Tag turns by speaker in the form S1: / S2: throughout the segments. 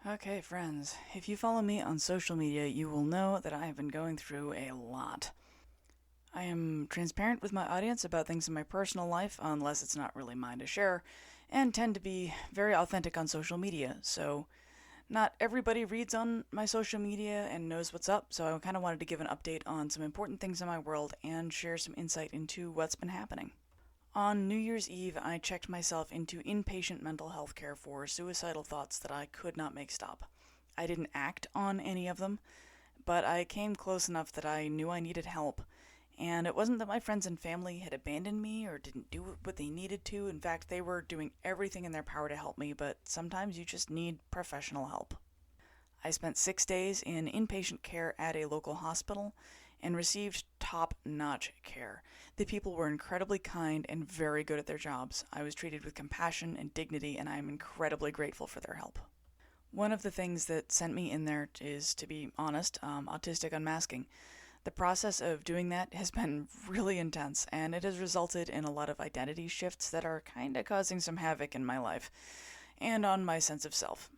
S1: Okay, friends, if you follow me on social media, you will know that I have been going through a lot. I am transparent with my audience about things in my personal life, unless it's not really mine to share, and tend to be very authentic on social media, so not everybody reads on my social media and knows what's up, so I kind of wanted to give an update on some important things in my world and share some insight into what's been happening. On New Year's Eve, I checked myself into inpatient mental health care for suicidal thoughts that I could not make stop. I didn't act on any of them, but I came close enough that I knew I needed help. And it wasn't that my friends and family had abandoned me or didn't do what they needed to. In fact, they were doing everything in their power to help me, but sometimes you just need professional help. I spent 6 days in inpatient care at a local hospital and received top-notch care. The people were incredibly kind and very good at their jobs. I was treated with compassion and dignity, and I am incredibly grateful for their help. One of the things that sent me in there is, to be honest, autistic unmasking. The process of doing that has been really intense, and it has resulted in a lot of identity shifts that are kinda causing some havoc in my life and on my sense of self.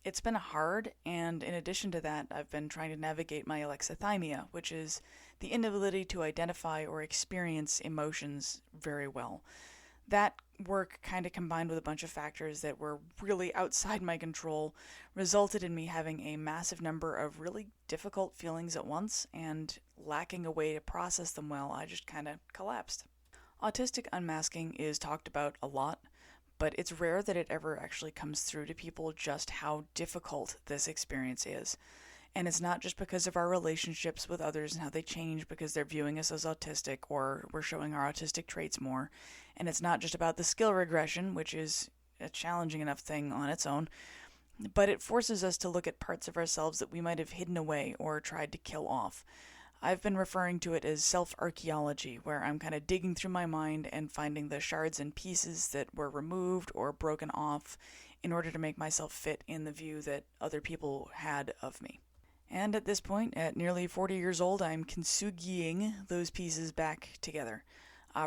S1: It's been hard, and in addition to that, I've been trying to navigate my alexythymia, which is the inability to identify or experience emotions very well. That work, kind of combined with a bunch of factors that were really outside my control, resulted in me having a massive number of really difficult feelings at once, and lacking a way to process them well, I just kind of collapsed. Autistic unmasking is talked about a lot, but it's rare that it ever actually comes through to people just how difficult this experience is. And it's not just because of our relationships with others and how they change because they're viewing us as autistic or we're showing our autistic traits more. And it's not just about the skill regression, which is a challenging enough thing on its own, but it forces us to look at parts of ourselves that we might have hidden away or tried to kill off. I've been referring to it as self-archaeology, where I'm kind of digging through my mind and finding the shards and pieces that were removed or broken off in order to make myself fit in the view that other people had of me. And at this point, at nearly 40 years old, I'm kintsugiing those pieces back together.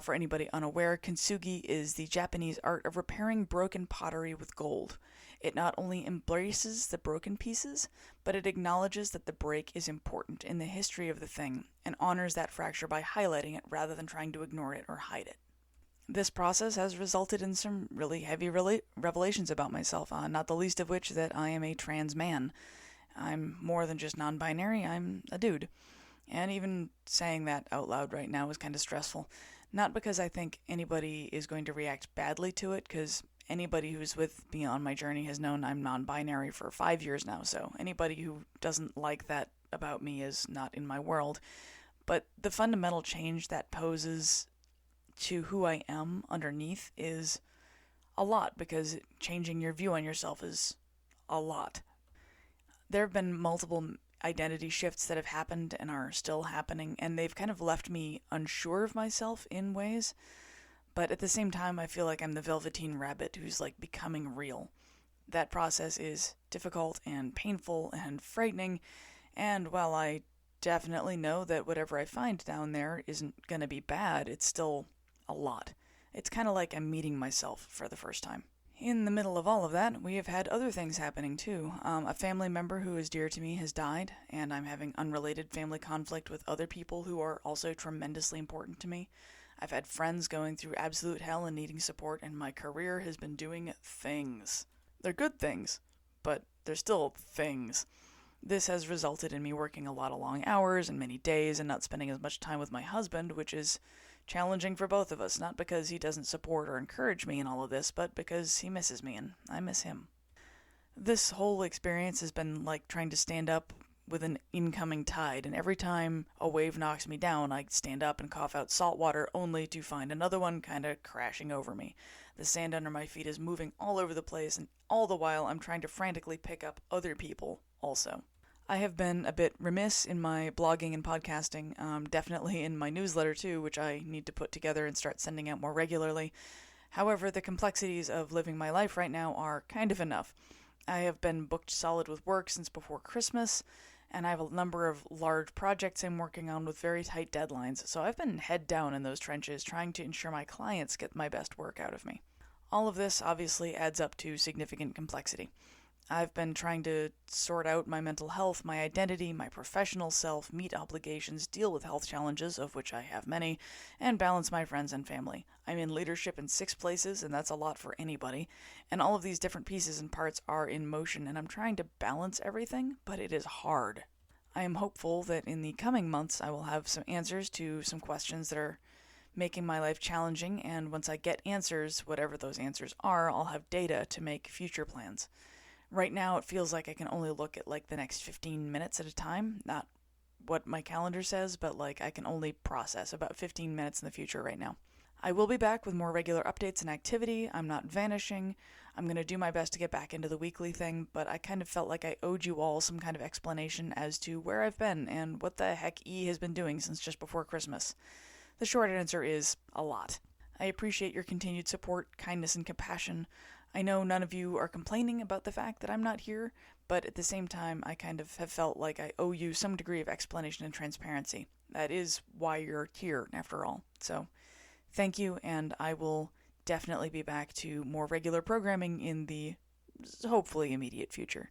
S1: For anybody unaware, kintsugi is the Japanese art of repairing broken pottery with gold. It not only embraces the broken pieces, but it acknowledges that the break is important in the history of the thing and honors that fracture by highlighting it rather than trying to ignore it or hide it. This process has resulted in some really heavy revelations about myself, not the least of which that I am a trans man. I'm more than just non-binary, I'm a dude. And even saying that out loud right now is kind of stressful. Not because I think anybody is going to react badly to it, because anybody who's with me on my journey has known I'm non-binary for 5 years now, so anybody who doesn't like that about me is not in my world. But the fundamental change that poses to who I am underneath is a lot, because changing your view on yourself is a lot. There have been multiple identity shifts that have happened and are still happening, and they've kind of left me unsure of myself in ways, but at the same time I feel like I'm the Velveteen Rabbit who's like becoming real. That process is difficult and painful and frightening, and while I definitely know that whatever I find down there isn't gonna be bad, it's still a lot. It's kind of like I'm meeting myself for the first time. In the middle of all of that, we have had other things happening too. A family member who is dear to me has died, and I'm having unrelated family conflict with other people who are also tremendously important to me. I've had friends going through absolute hell and needing support, and my career has been doing things. They're good things, but they're still things. This has resulted in me working a lot of long hours and many days and not spending as much time with my husband, which is challenging for both of us, not because he doesn't support or encourage me in all of this, but because he misses me and I miss him. This whole experience has been like trying to stand up with an incoming tide, and every time a wave knocks me down, I stand up and cough out salt water only to find another one kind of crashing over me. The sand under my feet is moving all over the place, and all the while I'm trying to frantically pick up other people also. I have been a bit remiss in my blogging and podcasting, definitely in my newsletter too, which I need to put together and start sending out more regularly. However, the complexities of living my life right now are kind of enough. I have been booked solid with work since before Christmas, and I have a number of large projects I'm working on with very tight deadlines, so I've been head down in those trenches trying to ensure my clients get my best work out of me. All of this obviously adds up to significant complexity. I've been trying to sort out my mental health, my identity, my professional self, meet obligations, deal with health challenges, of which I have many, and balance my friends and family. I'm in leadership in 6 places, and that's a lot for anybody. And all of these different pieces and parts are in motion, and I'm trying to balance everything, but it is hard. I am hopeful that in the coming months I will have some answers to some questions that are making my life challenging, and once I get answers, whatever those answers are, I'll have data to make future plans. Right now, it feels like I can only look at like the next 15 minutes at a time. Not what my calendar says, but like I can only process about 15 minutes in the future right now. I will be back with more regular updates and activity. I'm not vanishing. I'm going to do my best to get back into the weekly thing, but I kind of felt like I owed you all some kind of explanation as to where I've been and what the heck E has been doing since just before Christmas. The short answer is a lot. I appreciate your continued support, kindness, and compassion. I know none of you are complaining about the fact that I'm not here, but at the same time, I kind of have felt like I owe you some degree of explanation and transparency. That is why you're here, after all. So, thank you, and I will definitely be back to more regular programming in the hopefully immediate future.